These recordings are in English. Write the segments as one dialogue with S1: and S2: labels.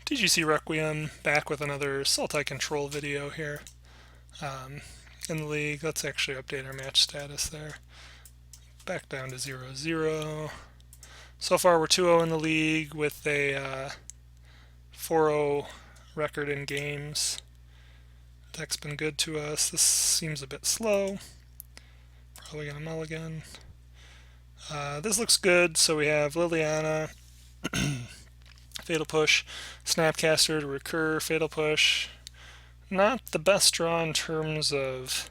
S1: TGC Requiem back with another Sultai control video here in the league. Let's actually update our match status there. Back down to 0-0. So far we're 2-0 in the league with a 4-0 record in games. Deck's been good to us. This seems a bit slow. Probably gonna mulligan. This looks good, so we have Liliana, Fatal Push, Snapcaster to recur, Fatal Push. Not the best draw in terms of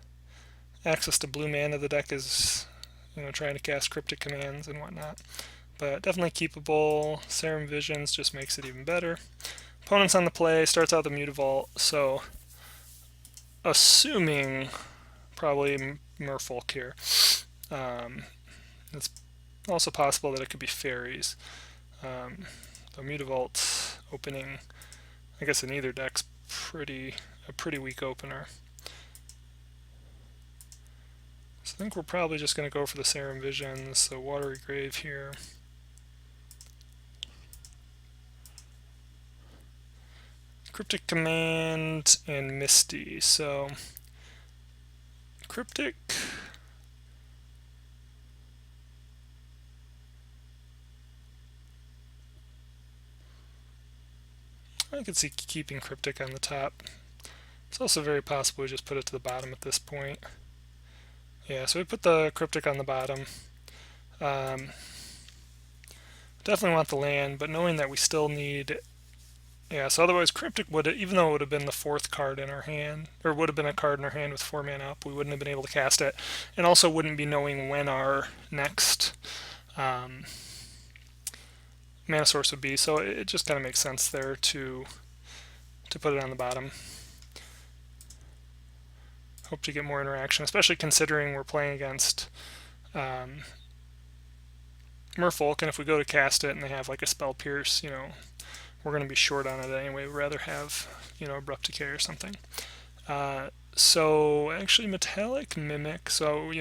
S1: access to blue mana. The deck is, trying to cast cryptic commands and whatnot. But definitely keepable. Serum Visions just makes it even better. Opponent's on the play, starts out the Mutavault, so assuming probably Merfolk here. It's also possible that it could be fairies. The Mutavault opening, I guess in either deck's a pretty weak opener. So I think we're probably just going to go for the Serum Visions, so Watery Grave here. Cryptic Command and Misty. So Cryptic, I could see keeping Cryptic on the top. It's also very possible we just put it to the bottom at this point. Yeah, so we put the Cryptic on the bottom. Definitely want the land, but knowing that we still need... Yeah, so otherwise Cryptic would, even though it would have been the fourth card in our hand, or would have been a card in our hand with 4 mana up, we wouldn't have been able to cast it, and also wouldn't be knowing when our next mana source would be, so it just kind of makes sense there to put it on the bottom. Hope to get more interaction, especially considering we're playing against Merfolk, and if we go to cast it and they have like a Spell Pierce, we're going to be short on it anyway. We'd rather have, Abrupt Decay or something. So actually Metallic Mimic, so,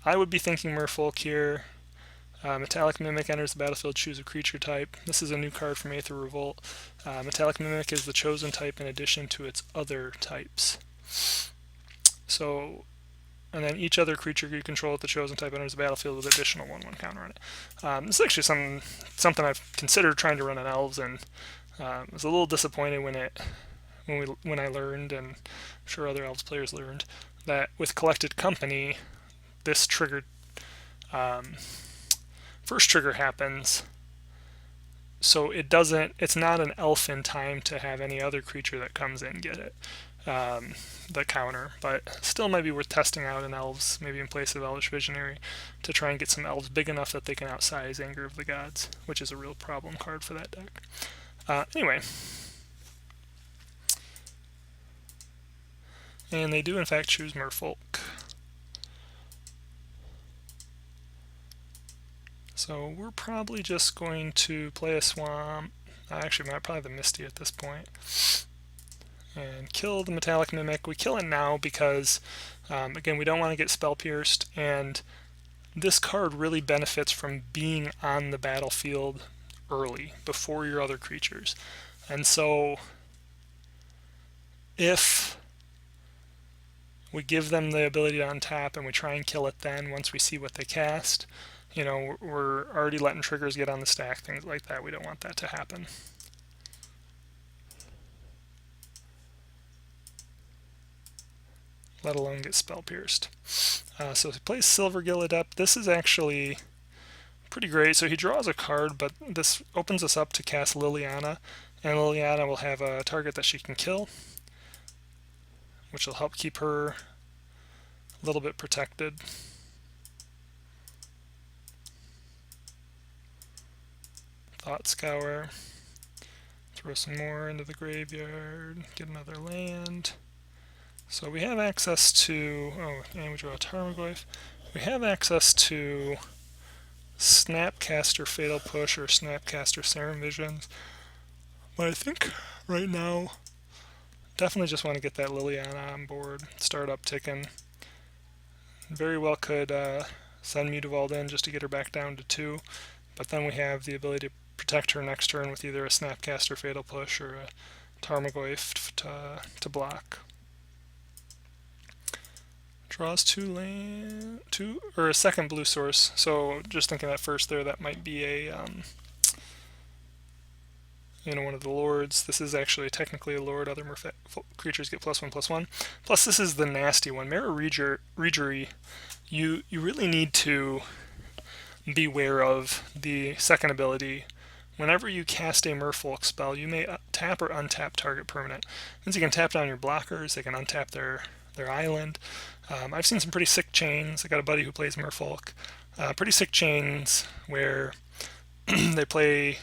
S1: I would be thinking Merfolk here. Metallic Mimic enters the battlefield, choose a creature type. This is a new card from Aether Revolt. Metallic Mimic is the chosen type in addition to its other types. So, and then each other creature you control with the chosen type enters the battlefield with additional 1/1 counter on it. This is actually something I've considered trying to run on Elves, and was a little disappointed when I learned, and I'm sure other Elves players learned, that with Collected Company, this triggered first trigger happens, so it's not an elf in time to have any other creature that comes in get it, the counter, but still might be worth testing out in Elves, maybe in place of Elvish Visionary, to try and get some Elves big enough that they can outsize Anger of the Gods, which is a real problem card for that deck. Anyway, and they do in fact choose Merfolk. So we're probably just going to play a Swamp, actually probably the Misty at this point, and kill the Metallic Mimic. We kill it now because, again, we don't want to get Spell Pierced, and this card really benefits from being on the battlefield early, before your other creatures. And so if we give them the ability to untap and we try and kill it then once we see what they cast, we're already letting triggers get on the stack, things like that. We don't want that to happen. Let alone get Spell Pierced. So he plays Silvergill Adept. This is actually pretty great. So he draws a card, but this opens us up to cast Liliana, and Liliana will have a target that she can kill, which will help keep her a little bit protected. Thought Scour. Throw some more into the graveyard. Get another land. So we have access to... Oh, and we draw a Tarmogoyf. We have access to Snapcaster Fatal Push or Snapcaster Serum Visions. But I think right now, definitely just want to get that Liliana on board. Start upticking. Very well could send Mutavault in just to get her back down to 2. But then we have the ability to protect her next turn with either a Snapcaster Fatal Push or a Tarmogoyf to block. Draws or a second blue source. So just thinking at first there, that might be a one of the lords. This is actually technically a lord. Other creatures get +1/+1. Plus, this is the nasty one. Mirror Regery. You really need to beware of the second ability. Whenever you cast a Merfolk spell, you may tap or untap target permanent. Means you can tap down your blockers. They can untap their island. I've seen some pretty sick chains. I got a buddy who plays Merfolk. Pretty sick chains where they play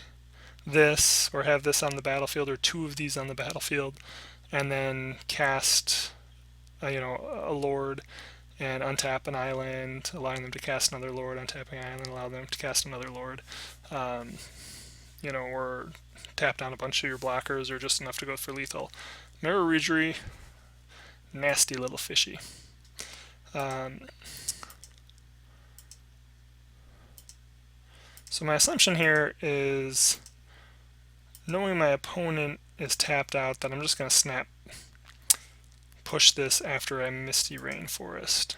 S1: this or have this on the battlefield or two of these on the battlefield, and then cast a lord and untap an island, allowing them to cast another lord, untapping an island, allow them to cast another lord, or tap down a bunch of your blockers or just enough to go for lethal. Mirror Regery, nasty little fishy. So my assumption here is, knowing my opponent is tapped out, that I'm just going to snap push this after a Misty Rainforest.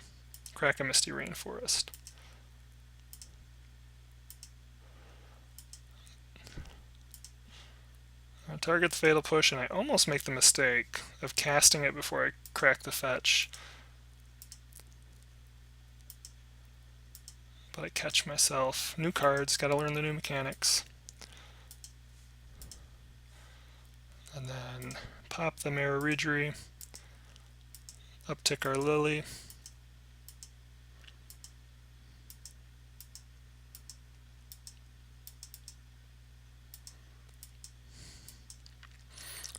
S1: Crack a Misty Rainforest. I target the Fatal Push, and I almost make the mistake of casting it before I crack the fetch. But I catch myself. New cards, gotta learn the new mechanics. And then pop the Mirror Regery, uptick our Lily.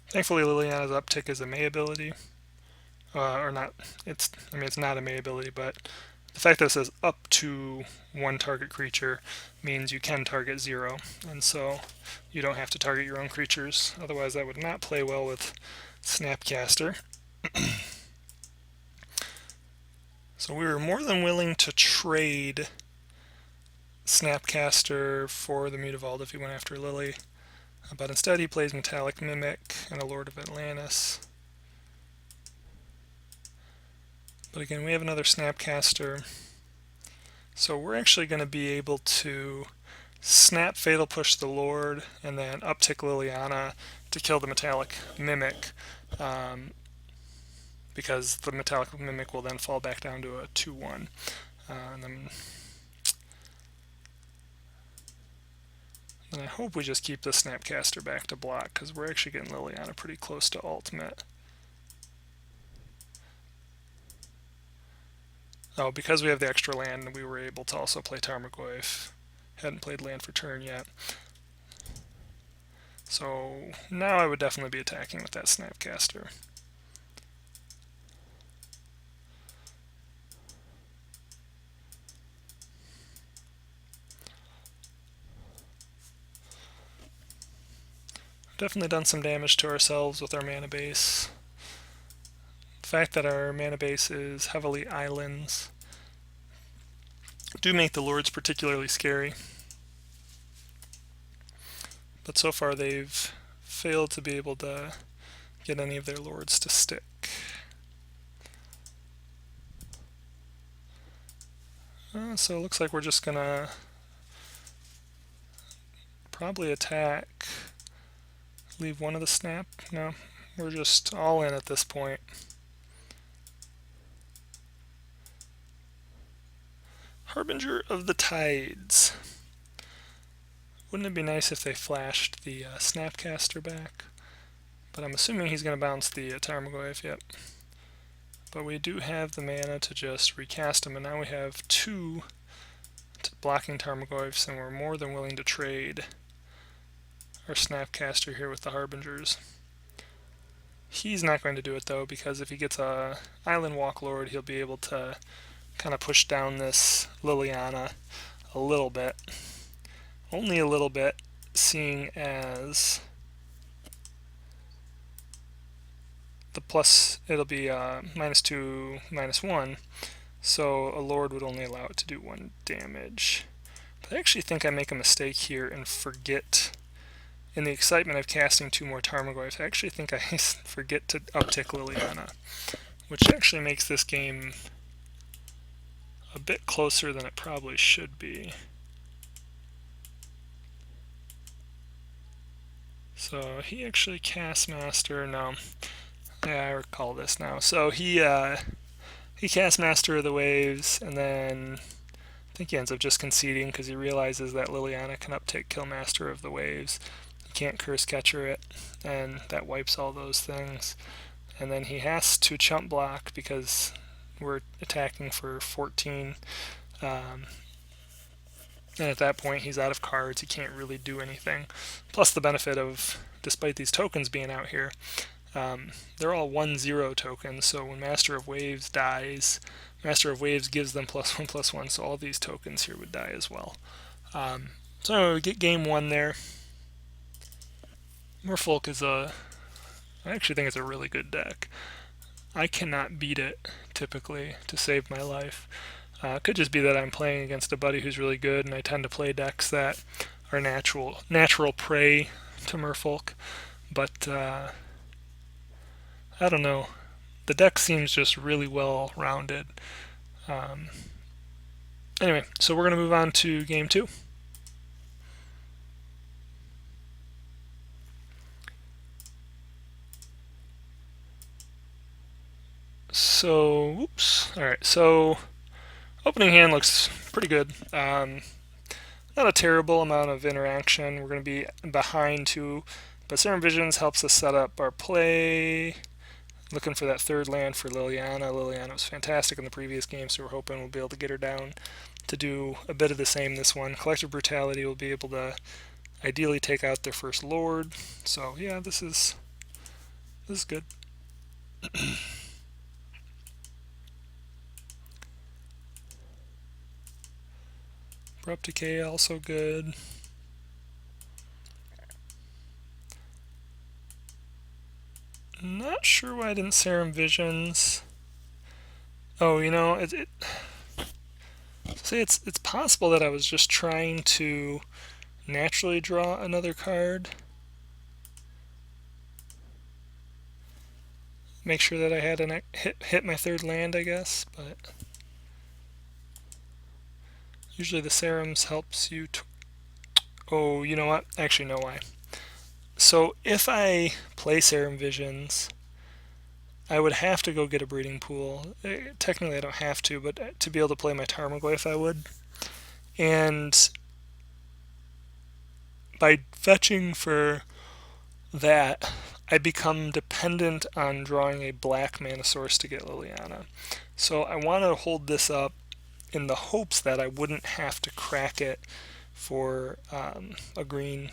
S1: Thankfully, Liliana's uptick is a May ability. Or not, it's not a May ability, but the fact that it says up to one target creature means you can target 0, and so you don't have to target your own creatures. Otherwise, that would not play well with Snapcaster. So we were more than willing to trade Snapcaster for the Mutavault if he went after Lily, but instead he plays Metallic Mimic and a Lord of Atlantis. But again, we have another Snapcaster, so we're actually going to be able to snap Fatal Push the Lord and then uptick Liliana to kill the Metallic Mimic, because the Metallic Mimic will then fall back down to a 2/1. And then I hope we just keep the Snapcaster back to block, because we're actually getting Liliana pretty close to ultimate. Oh, because we have the extra land, we were able to also play Tarmogoyf. Hadn't played land for turn yet. So now I would definitely be attacking with that Snapcaster. Definitely done some damage to ourselves with our mana base. The fact that our mana base is heavily islands do make the lords particularly scary. But so far they've failed to be able to get any of their lords to stick. So it looks like we're just gonna probably attack. Leave one of the snap? No, we're just all in at this point. Harbinger of the Tides. Wouldn't it be nice if they flashed the Snapcaster back? But I'm assuming he's going to bounce the Tarmogoyf, yep. But we do have the mana to just recast him, and now we have 2 blocking Tarmogoyfs, and we're more than willing to trade our Snapcaster here with the Harbingers. He's not going to do it though, because if he gets a Island Walk Lord, he'll be able to kind of push down this Liliana a little bit. Only a little bit, seeing as the plus, it'll be -2, -1, so a Lord would only allow it to do 1 damage. But I actually think I make a mistake here and forget, in the excitement of casting 2 more Tarmogoyfs, I actually think I forget to uptick Liliana, which actually makes this game a bit closer than it probably should be. So he actually cast Master. No, yeah, I recall this now. So he cast Master of the Waves, and then I think he ends up just conceding because he realizes that Liliana can uptake kill Master of the Waves. He can't Curse Catcher it, and that wipes all those things. And then he has to chump block because we're attacking for 14. And at that point, he's out of cards. He can't really do anything. Plus the benefit of, despite these tokens being out here, they're all 1/0 tokens. So when Master of Waves dies, Master of Waves gives them +1/+1. So all these tokens here would die as well. So we get game 1 there. Merfolk is I actually think it's a really good deck. I cannot beat it typically to save my life. It could just be that I'm playing against a buddy who's really good, and I tend to play decks that are natural prey to Merfolk. But I don't know. The deck seems just really well rounded. Anyway, so we're going to move on to game 2. So, oops. Alright, so opening hand looks pretty good. Not a terrible amount of interaction. We're going to be behind 2, but Serum Visions helps us set up our play. Looking for that 3rd land for Liliana. Liliana was fantastic in the previous game, so we're hoping we'll be able to get her down to do a bit of the same this one. Collective Brutality will be able to ideally take out their first Lord. So yeah, this is good. Abrupt Decay also good. Not sure why I didn't Serum Visions. Oh, you know, it's possible that I was just trying to naturally draw another card. Make sure that I had an hit my 3rd land, I guess, but usually the serums helps you. Oh, you know what? I actually know why. So if I play Serum Visions, I would have to go get a breeding pool. Technically, I don't have to, but to be able to play my Tarmogoyf, I would. And by fetching for that, I become dependent on drawing a black mana source to get Liliana. So I want to hold this up in the hopes that I wouldn't have to crack it for a green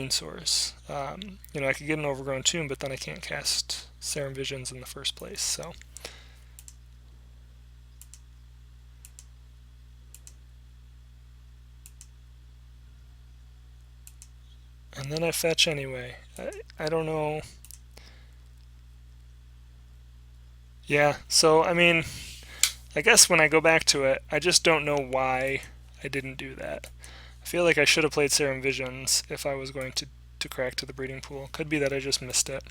S1: source. You know, I could get an Overgrown Tomb, but then I can't cast Serum Visions in the first place. So and then I fetch anyway. I don't know. Yeah, so I mean, I guess when I go back to it, I just don't know why I didn't do that. I feel like I should have played Serum Visions if I was going to crack to the breeding pool. Could be that I just missed it.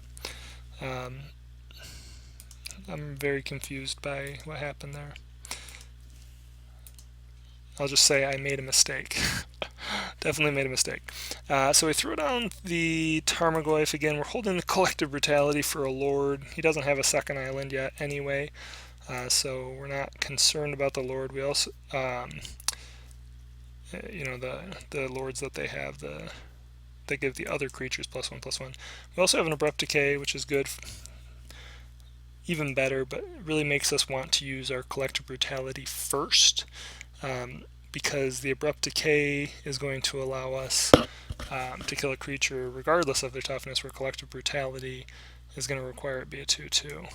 S1: I'm very confused by what happened there. I'll just say I made a mistake. Definitely made a mistake. So we threw down the Tarmogoyf again. We're holding the Collective Brutality for a Lord. He doesn't have a 2nd island yet anyway, so we're not concerned about the Lord. We also, you know, the Lords that they have, they give the other creatures +1/+1. We also have an Abrupt Decay, which is good, even better, but it really makes us want to use our Collective Brutality first, because the Abrupt Decay is going to allow us to kill a creature regardless of their toughness, where Collective Brutality is going to require it be a 2/2.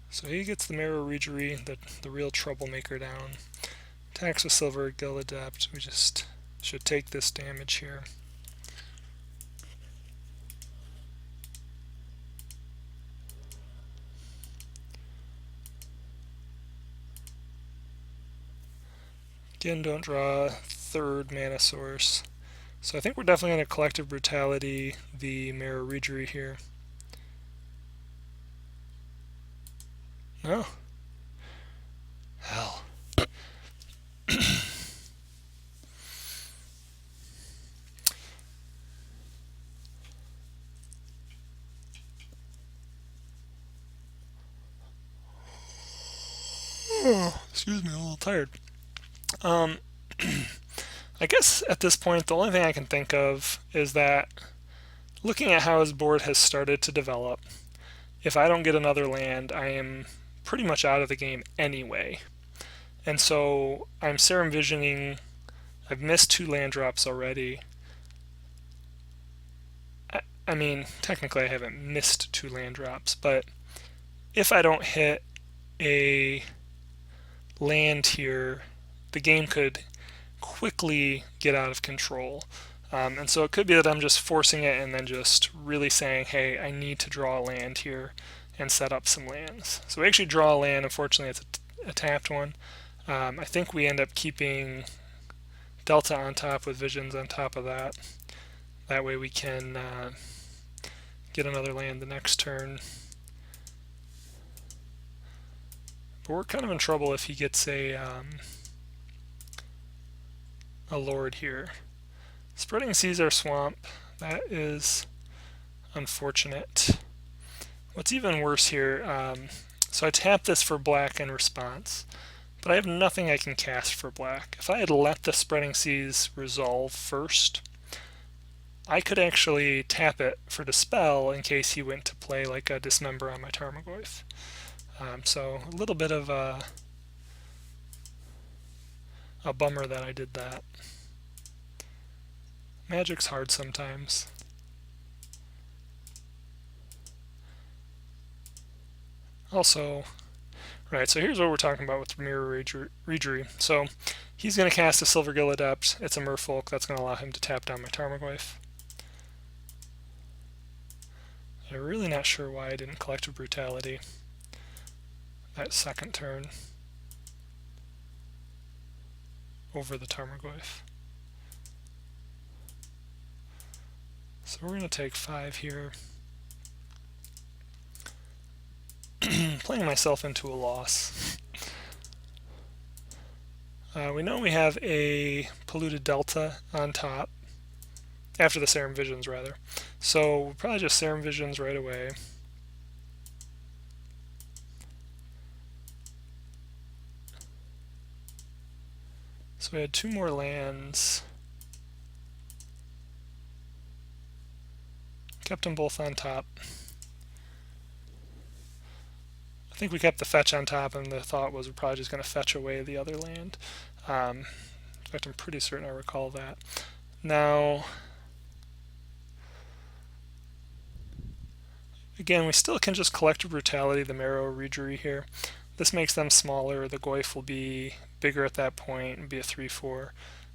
S1: So he gets the Marrow Regery, the real troublemaker, down. Attacks with Silver Gill Adept. We just should take this damage here. Again, don't draw third mana source. So I think we're definitely going to Collective Brutality the Mirror Regery here. No. Hell. Excuse me, I'm a little tired. I guess at this point, the only thing I can think of is that looking at how his board has started to develop, if I don't get another land, I am pretty much out of the game anyway. And so I'm Serum Visioning. I've missed 2 land drops already. I mean, technically I haven't missed 2 land drops, but if I don't hit a land here, the game could quickly get out of control. And so it could be that I'm just forcing it and then just really saying, hey, I need to draw a land here and set up some lands. So we actually draw a land. Unfortunately, it's a tapped one. I think we end up keeping Delta on top with Visions on top of that. That way we can get another land the next turn. But we're kind of in trouble if he gets a Lord here. Spreading Seas our swamp. That is unfortunate. What's even worse here, so I tap this for black in response, but I have nothing I can cast for black. If I had let the Spreading Seas resolve first, I could actually tap it for Dispel in case he went to play like a Dismember on my Tarmogoyf. So a little bit of a bummer that I did that. Magic's hard sometimes. Also, right, so here's what we're talking about with Mirror Regery. So he's going to cast a Silvergill Adept. It's a Merfolk. That's going to allow him to tap down my Tarmogoyf. I'm really not sure why I didn't Collective Brutality that second turn over the Tarmogoyf. So we're going to take 5 here. Playing myself into a loss. We know we have a Polluted Delta on top, after the Serum Visions rather. So we'll probably just Serum Visions right away. So we had 2 more lands. Kept them both on top. I think we kept the fetch on top, and the thought was we're probably just going to fetch away the other land. In fact, I'm pretty certain I recall that. Now, again, we still can just Collective Brutality the Marrow Regery here. This makes them smaller. The Goyf will be bigger at that point and be a 3/4, a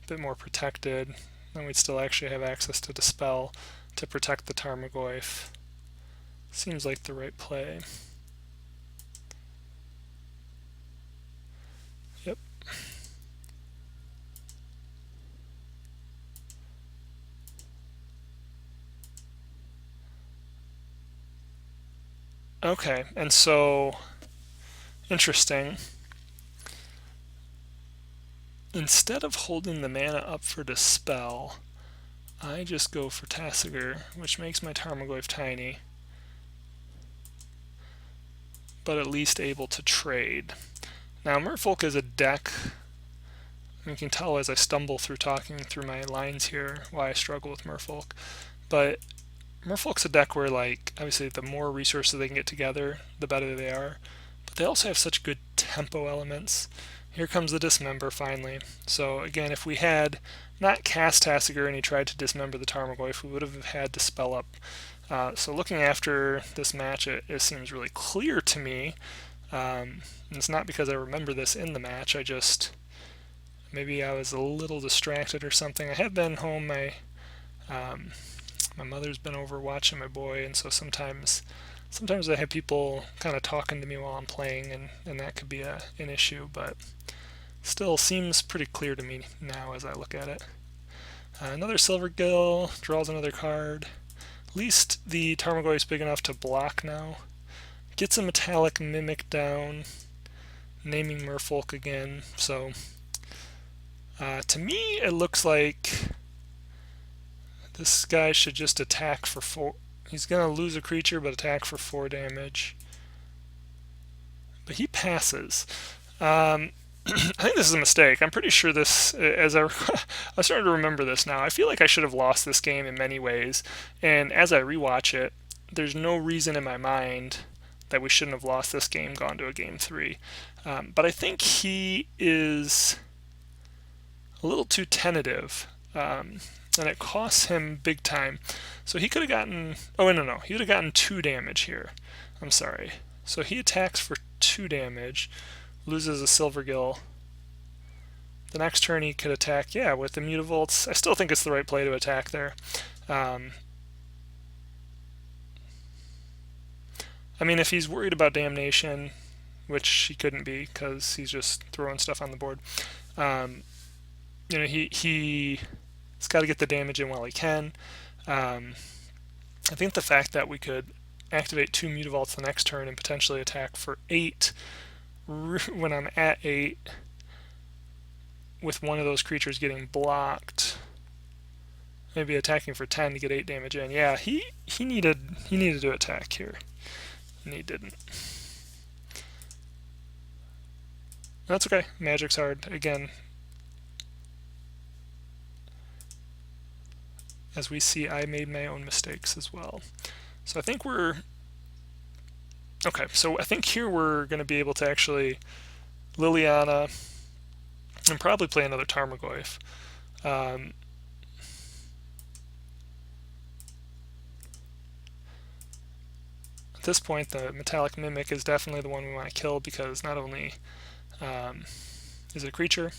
S1: bit more protected. Then we'd still actually have access to Dispel to protect the Tarmogoyf. Seems like the right play. Yep. Okay, and so, interesting. Instead of holding the mana up for Dispel, I just go for Tasigur, which makes my Tarmogoyf tiny, but at least able to trade. Now, Merfolk is a deck. You can tell as I stumble through talking through my lines here why I struggle with Merfolk. But Merfolk's a deck where, like, obviously the more resources they can get together, the better they are. But they also have such good tempo elements. Here comes the Dismember finally. So again, if we had not cast Tasigur and he tried to dismember the Tarmogoyf, we would have had to spell up. So looking after this match, it seems really clear to me. And it's not because I remember this in the match. Maybe I was a little distracted or something. I have been home. My mother's been over watching my boy, and so sometimes I have people kind of talking to me while I'm playing, and that could be an issue. But Still seems pretty clear to me now as I look at it. Another Silver Gill, draws another card. At least the Tarmogoyf's big enough to block now. Gets a Metallic Mimic down, naming Merfolk again. So to me it looks like this guy should just attack for 4. He's going to lose a creature but attack for 4 damage. But he passes. I think this is a mistake. I'm pretty sure this, I'm starting to remember this now. I feel like I should have lost this game in many ways, and as I rewatch it, there's no reason in my mind that we shouldn't have lost this game, gone to a game 3. But I think he is a little too tentative, and it costs him big time. So he could have gotten, no, he would have gotten 2 damage here. I'm sorry. So he attacks for 2 damage. Loses a Silver Gill. The next turn he could attack, with the Mutavolts. I still think it's the right play to attack there. I mean, if he's worried about Damnation, which he couldn't be because he's just throwing stuff on the board, he's got to get the damage in while he can. I think the fact that we could activate 2 Mutavolts the next turn and potentially attack for 8 when I'm at 8 with one of those creatures getting blocked, maybe attacking for 10 to get 8 damage in. Yeah, he needed to attack here, and he didn't. That's okay. Magic's hard. Again, as we see, I made my own mistakes as well. So I think we're okay. So I think here we're going to be able to actually Liliana and probably play another Tarmogoyf. At this point, the Metallic Mimic is definitely the one we want to kill because not only is it a creature,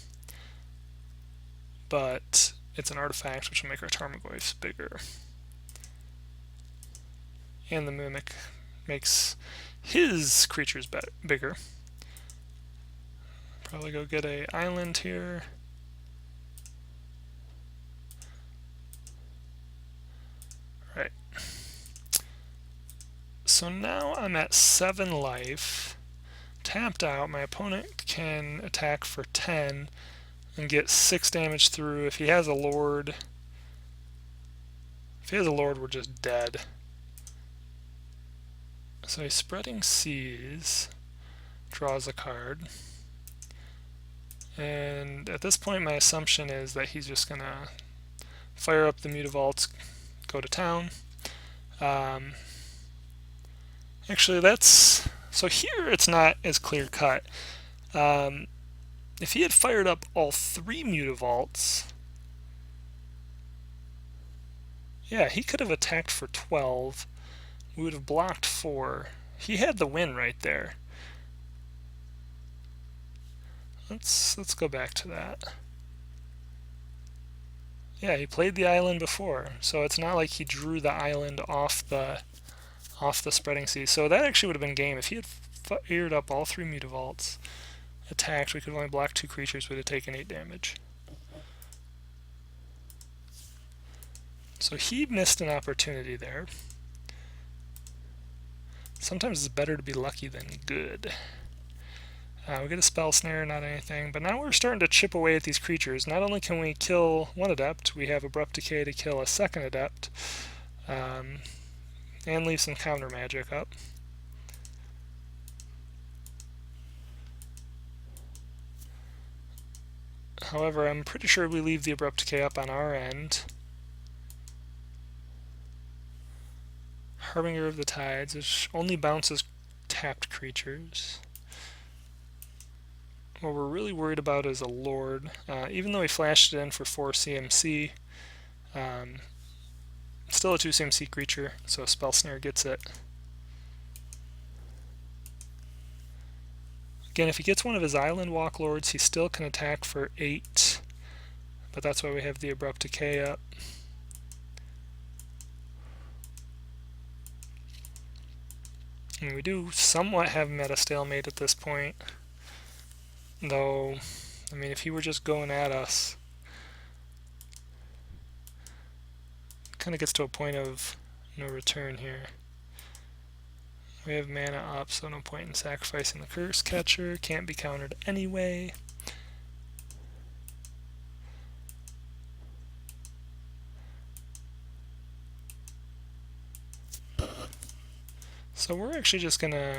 S1: but it's an artifact which will make our Tarmogoyfs bigger. And the Mimic makes his creatures bigger. Probably go get a island here. Right. So now I'm at 7 life. Tapped out. My opponent can attack for 10 and get 6 damage through. If he has a Lord, we're just dead. So he's Spreading Seas, draws a card. And at this point, my assumption is that he's just going to fire up the Mutavaults, go to town. Actually, so here it's not as clear cut. If he had fired up all 3 Mutavaults, he could have attacked for 12. We would have blocked 4. He had the win right there. Let's go back to that. Yeah, he played the island before, so it's not like he drew the island off the Spreading Sea. So that actually would have been game. If he had fired up all 3 Mutavaults, attacked, we could have only blocked 2 creatures, we'd have taken 8 damage. So he missed an opportunity there. Sometimes it's better to be lucky than good. We get a Spell Snare, not anything, but now we're starting to chip away at these creatures. Not only can we kill one Adept, we have Abrupt Decay to kill a second Adept, and leave some counter magic up. However, I'm pretty sure we leave the Abrupt Decay up on our end. Harbinger of the Tides, which only bounces tapped creatures. What we're really worried about is a Lord. Even though he flashed it in for 4 CMC, still a 2 CMC creature, so Spell Snare gets it. Again, if he gets one of his Island Walk Lords, he still can attack for 8, but that's why we have the Abrupt Decay up. And we do somewhat have meta stalemate at this point, though I mean, if he were just going at us, it kind of gets to a point of no return here. We have mana up, so no point in sacrificing the Curse Catcher. Can't be countered anyway. So we're actually just gonna...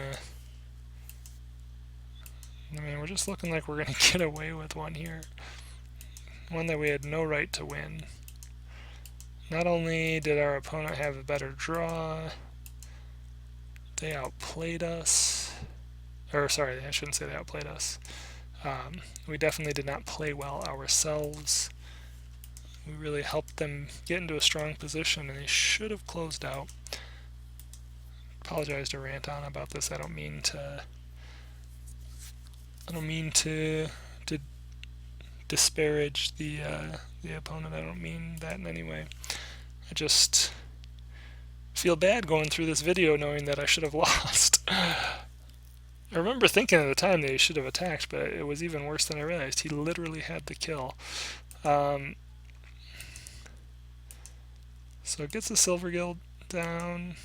S1: I mean, we're just looking like we're gonna get away with one here. One that we had no right to win. Not only did our opponent have a better draw, they outplayed us. Or, sorry, I shouldn't say they outplayed us. We definitely did not play well ourselves. We really helped them get into a strong position, and they should have closed out. Apologize to rant on about this. I don't mean to disparage the opponent. I don't mean that in any way. I just feel bad going through this video knowing that I should have lost. I remember thinking at the time that he should have attacked, but it was even worse than I realized. He literally had the kill. So it gets the Silver Guild down.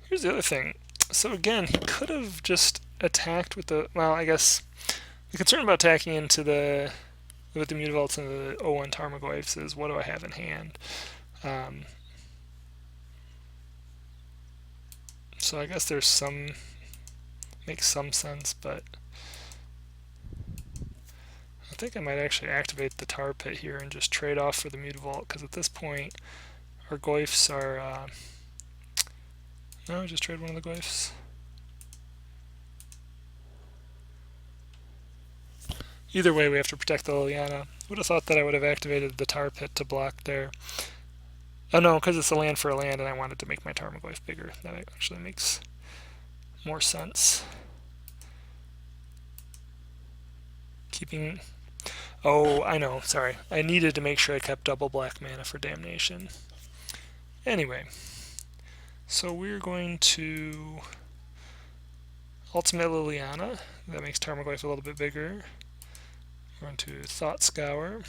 S1: Here's the other thing. So again, he could have just attacked with the... Well, I guess the concern about attacking into the... with the Mutavaults and the 0-1 Tarmogoyfs is, what do I have in hand? So I guess there's some... makes some sense, but... I think I might actually activate the Tar Pit here and just trade off for the Mutavault, because at this point our Goyfs are... no, just trade one of the Goyfs. Either way, we have to protect the Liliana. Would have thought that I would have activated the Tar Pit to block there. Oh no, because it's a land for a land and I wanted to make my Tarmogoyf bigger. That actually makes more sense. Keeping... Oh, I know, sorry. I needed to make sure I kept double black mana for Damnation. Anyway, so we're going to Ultimate Liliana. That makes Tarmogoyf a little bit bigger. We're going to Thought Scour.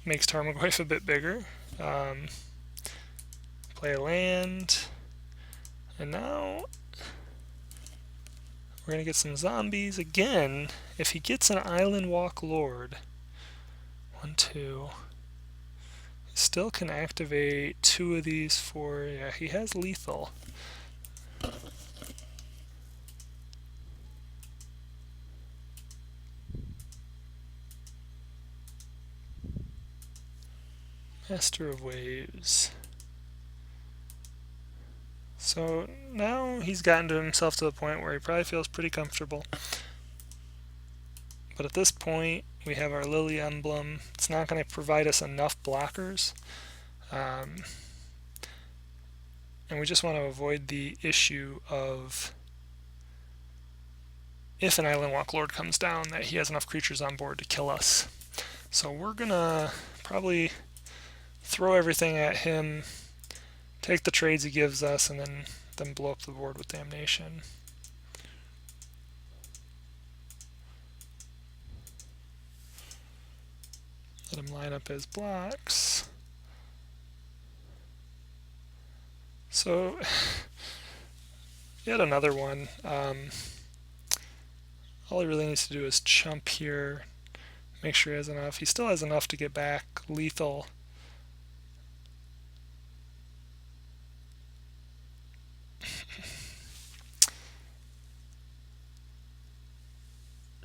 S1: Makes Tarmogoyf a bit bigger. Play a land. And now we're going to get some zombies again. If he gets an Island Walk Lord, 1, 2, he still can activate 2 of these for... Yeah, he has lethal. Master of Waves. So now he's gotten to himself to the point where he probably feels pretty comfortable. But at this point, we have our Lily Emblem. It's not going to provide us enough blockers. And we just want to avoid the issue of, if an Island Walk Lord comes down, that he has enough creatures on board to kill us. So we're going to probably throw everything at him, take the trades he gives us, and then blow up the board with Damnation. Let him line up his blocks. So, yet another one. All he really needs to do is chump here, make sure he has enough. He still has enough to get back lethal.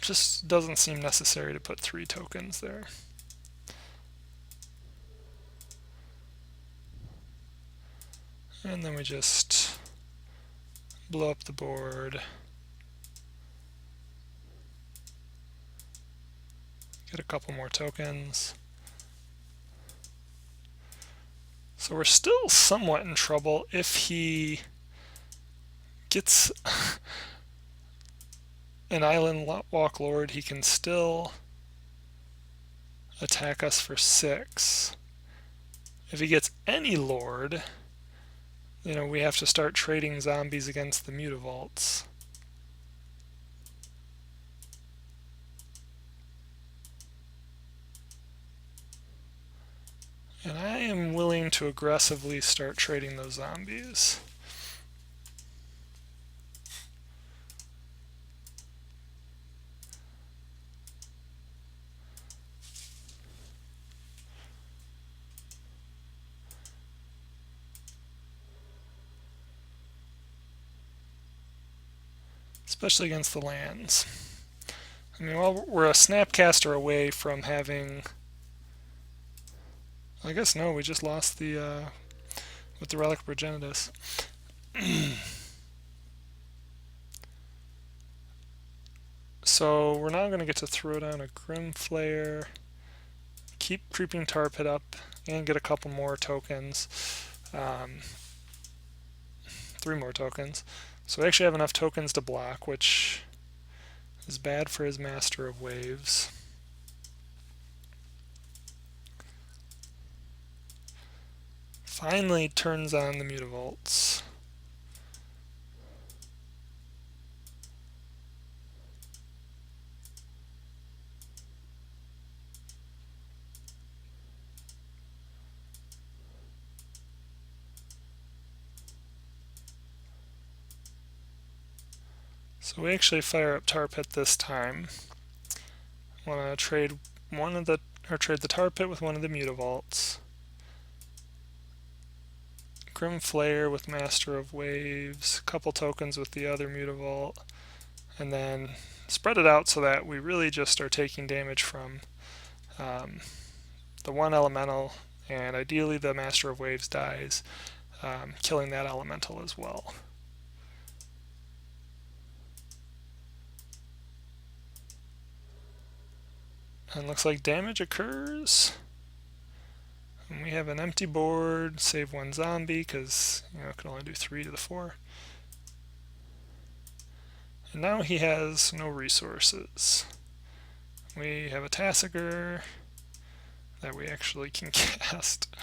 S1: Just doesn't seem necessary to put 3 tokens there. And then we just blow up the board. Get a couple more tokens. So we're still somewhat in trouble. If he gets an Island Walk Lord, he can still attack us for 6. If he gets any Lord, you know, we have to start trading zombies against the Mutavaults. And I am willing to aggressively start trading those zombies. Especially against the lands. I mean, well, we're a Snapcaster away from having... I guess no, we just lost the with the Relic Progenitus. So we're now going to get to throw down a Grim Flare, keep Creeping Tar Pit up, and get a couple more tokens. 3 more tokens. So we actually have enough tokens to block, which is bad for his Master of Waves. Finally turns on the Mutavaults. So we actually fire up Tar Pit this time. Want to trade trade the Tar Pit with one of the Mutavaults. Grim Flare with Master of Waves, a couple tokens with the other Mutavault, and then spread it out so that we really just are taking damage from the one elemental, and ideally the Master of Waves dies, killing that elemental as well. And looks like damage occurs. And we have an empty board, save 1 zombie, because it can only do 3 to the 4. And now he has no resources. We have a Tassiger that we actually can cast.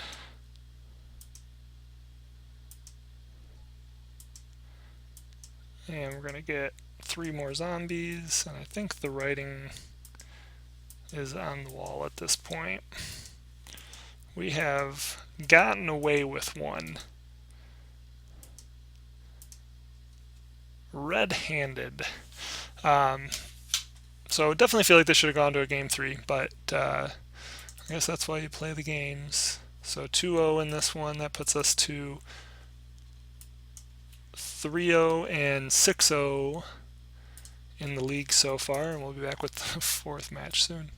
S1: And we're going to get 3 more zombies, and I think the writing is on the wall at this point. We have gotten away with one. Red-handed. So definitely feel like this should have gone to a game 3, but I guess that's why you play the games. So 2-0 in this one, that puts us to 3-0 and 6-0 in the league so far, and we'll be back with the 4th match soon.